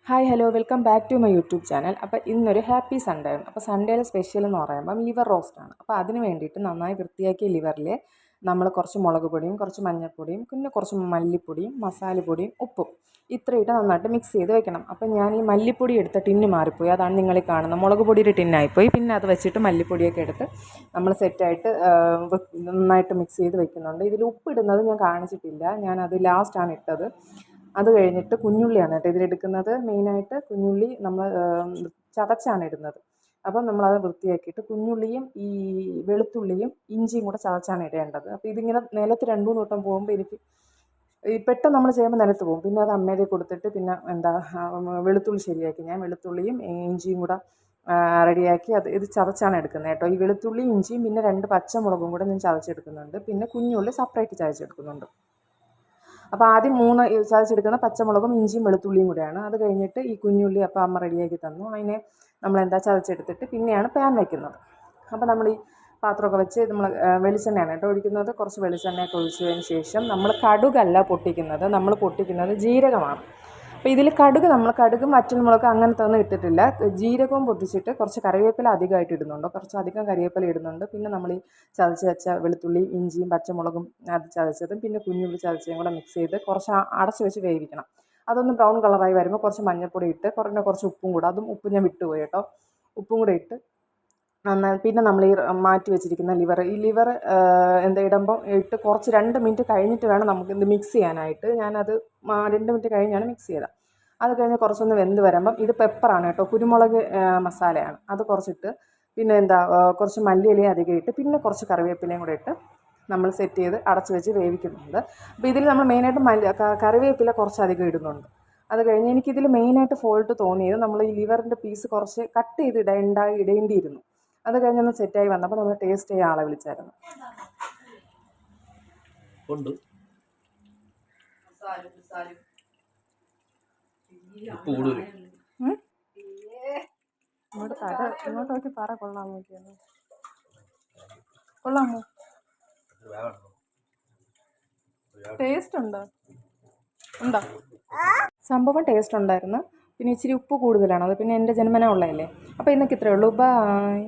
Hi hello welcome back to my YouTube channel. അപ്പോൾ ഇന്നൊരു happy Sunday ആണ്. അപ്പോൾ സൺഡേയിലെ സ്പെഷ്യൽ എന്ന് പറയുമ്പം ലിവർ റോസ്റ്റാണ്. അപ്പോൾ അതിന് വേണ്ടിയിട്ട് നന്നായി വൃത്തിയാക്കിയ ലിവറിൽ നമ്മൾ കുറച്ച് മുളക് പൊടിയും കുറച്ച് മഞ്ഞൾപ്പൊടിയും പിന്നെ കുറച്ച് മല്ലിപ്പൊടിയും മസാലപ്പൊടിയും ഉപ്പും ഇത്രയിട്ട് നന്നായിട്ട് മിക്സ് ചെയ്ത് വെക്കണം. അപ്പോൾ ഞാൻ ഈ മല്ലിപ്പൊടി എടുത്ത ടിന്ന് മാറിപ്പോയി, അതാണ് നിങ്ങളീ കാണുന്നത്. മുളക് പൊടിയുടെ ടിന്നായിപ്പോയി. പിന്നെ അത് വെച്ചിട്ട് മല്ലിപ്പൊടിയൊക്കെ എടുത്ത് നമ്മൾ സെറ്റായിട്ട് നന്നായിട്ട് മിക്സ് ചെയ്ത് വെക്കുന്നുണ്ട്. ഇതിൽ ഉപ്പിടുന്നത് ഞാൻ കാണിച്ചിട്ടില്ല, ഞാനത് ലാസ്റ്റാണ് ഇട്ടത്. അത് കഴിഞ്ഞിട്ട് കുഞ്ഞുള്ളിയാണ് കേട്ടോ ഇതിലെടുക്കുന്നത്. മെയിനായിട്ട് കുഞ്ഞുള്ളി നമ്മൾ ചതച്ചാണ് ഇടുന്നത്. അപ്പം നമ്മളത് വൃത്തിയാക്കിയിട്ട് കുഞ്ഞുള്ളിയും ഈ വെളുത്തുള്ളിയും ഇഞ്ചിയും കൂടെ ചതച്ചാണ് ഇടേണ്ടത്. അപ്പോൾ ഇതിങ്ങനെ നിലത്ത് 2-3 വട്ടം പോകുമ്പോൾ എനിക്ക് ഈ പെട്ടെന്ന് നമ്മൾ ചെയ്യുമ്പോൾ നിലത്ത് പോകും. പിന്നെ അത് അമ്മേരെ കൊടുത്തിട്ട് പിന്നെ വെളുത്തുള്ളി ശരിയാക്കി. ഞാൻ വെളുത്തുള്ളിയും ഇഞ്ചിയും കൂടെ റെഡിയാക്കി ഇത് ചതച്ചാണ് എടുക്കുന്നത് കേട്ടോ. ഈ വെളുത്തുള്ളി ഇഞ്ചിയും പിന്നെ 2 പച്ചമുളകും കൂടെ ഞാൻ ചതച്ചെടുക്കുന്നുണ്ട്. പിന്നെ കുഞ്ഞുള്ളി സെപ്പറേറ്റ് ചതച്ചെടുക്കുന്നുണ്ട്. അപ്പോൾ ആദ്യം 3 ചതച്ചെടുക്കുന്ന പച്ചമുളകും ഇഞ്ചിയും വെളുത്തുള്ളിയും കൂടെയാണ്. അത് കഴിഞ്ഞിട്ട് ഈ കുഞ്ഞുള്ളി അപ്പോൾ അമ്മ റെഡിയാക്കി തന്നു. അതിനെ ചതച്ചെടുത്തിട്ട് പിന്നെയാണ് പാൻ വയ്ക്കുന്നത്. അപ്പോൾ നമ്മൾ ഈ പാത്രമൊക്കെ വെച്ച് നമ്മൾ വെളിച്ചെണ്ണയാണ് കേട്ടോ ഒഴിക്കുന്നത്. കുറച്ച് വെളിച്ചെണ്ണയൊക്കെ ഒഴിച്ചതിന് ശേഷം നമ്മൾ കടുകല്ല പൊട്ടിക്കുന്നത്, നമ്മൾ പൊട്ടിക്കുന്നത് ജീരകമാണ്. അപ്പോൾ ഇതിൽ കടുകും വറ്റൽമുളക് അങ്ങനത്തെ ഒന്നും ഇട്ടിട്ടില്ല. ജീരകവും പൊട്ടിച്ചിട്ട് കുറച്ച് കറിവേപ്പില അധികമായിട്ട് ഇടുന്നുണ്ട്, കുറച്ചധികം കറിവേപ്പില ഇടുന്നുണ്ട്. പിന്നെ നമ്മൾ ഈ ചതച്ച് വെച്ച വെളുത്തുള്ളിയും ഇഞ്ചിയും പച്ചമുളകും അത് ചതച്ചതും പിന്നെ കുഞ്ഞുള്ളി ചതച്ചതും കൂടെ മിക്സ് ചെയ്ത് കുറച്ച് അടച്ച് വെച്ച് വേവിക്കണം. അതൊന്ന് ബ്രൗൺ കളറായി വരുമ്പോൾ കുറച്ച് മഞ്ഞൾപ്പൊടി ഇട്ട് കുറച്ച് ഉപ്പും കൂടെ, ഉപ്പ് ഞാൻ വിട്ടുപോയി കേട്ടോ, ഉപ്പും കൂടെ ഇട്ട് നന്നായി. പിന്നെ നമ്മൾ ഈ മാറ്റി വെച്ചിരിക്കുന്ന ലിവർ ഇടുമ്പോൾ ഇട്ട് കുറച്ച് 2 മിനിറ്റ് കഴിഞ്ഞിട്ട് വേണം നമുക്കിത് മിക്സ് ചെയ്യാനായിട്ട്. ഞാനത് 2 മിനിറ്റ് കഴിഞ്ഞാണ് മിക്സ് ചെയ്തത്. അത് കഴിഞ്ഞ് കുറച്ചൊന്ന് വെന്ത് വരുമ്പം ഇത് പെപ്പറാണ് കേട്ടോ, കുരുമുളക് മസാലയാണ്, അത് കുറച്ചിട്ട് പിന്നെ കുറച്ച് മല്ലിയിലയും അധികം ഇട്ട് പിന്നെ കുറച്ച് കറിവേപ്പിലയും കൂടെ ഇട്ട് നമ്മൾ സെറ്റ് ചെയ്ത് അടച്ച് വെച്ച് വേവിക്കുന്നുണ്ട്. അപ്പോൾ ഇതിൽ നമ്മൾ മെയിനായിട്ട് കറിവേപ്പില കുറച്ചധികം ഇടുന്നുണ്ട്. അത് കഴിഞ്ഞ് എനിക്കിതിൽ മെയിനായിട്ട് ഫോൾട്ട് തോന്നിയത് നമ്മൾ ഈ ലിവറിൻ്റെ പീസ് കുറച്ച് കട്ട് ചെയ്ത് ഇടേണ്ടിയിരുന്നു. അത് കഴിഞ്ഞൊന്ന് സെറ്റായി വന്നപ്പോൾ നമ്മൾ ടേസ്റ്റ് ചെയ്യാൻ ആളെ വിളിച്ചായിരുന്നു. ഇങ്ങോട്ട് നോക്കി പറ, കൊള്ളാമോ നോക്കിയാണ്. കൊള്ളാമോ? ടേസ്റ്റ് ഉണ്ടോ? സംഭവം ടേസ്റ്റ് ഉണ്ടായിരുന്നു. പിന്നെ ഇച്ചിരി ഉപ്പ് കൂടുതലാണ്, അത് പിന്നെ എൻ്റെ ജന്മന ഉള്ളതല്ലേ. അപ്പോൾ ഇന്നൊക്കെ ഇത്രയേ ഉള്ളൂ. ബൈ.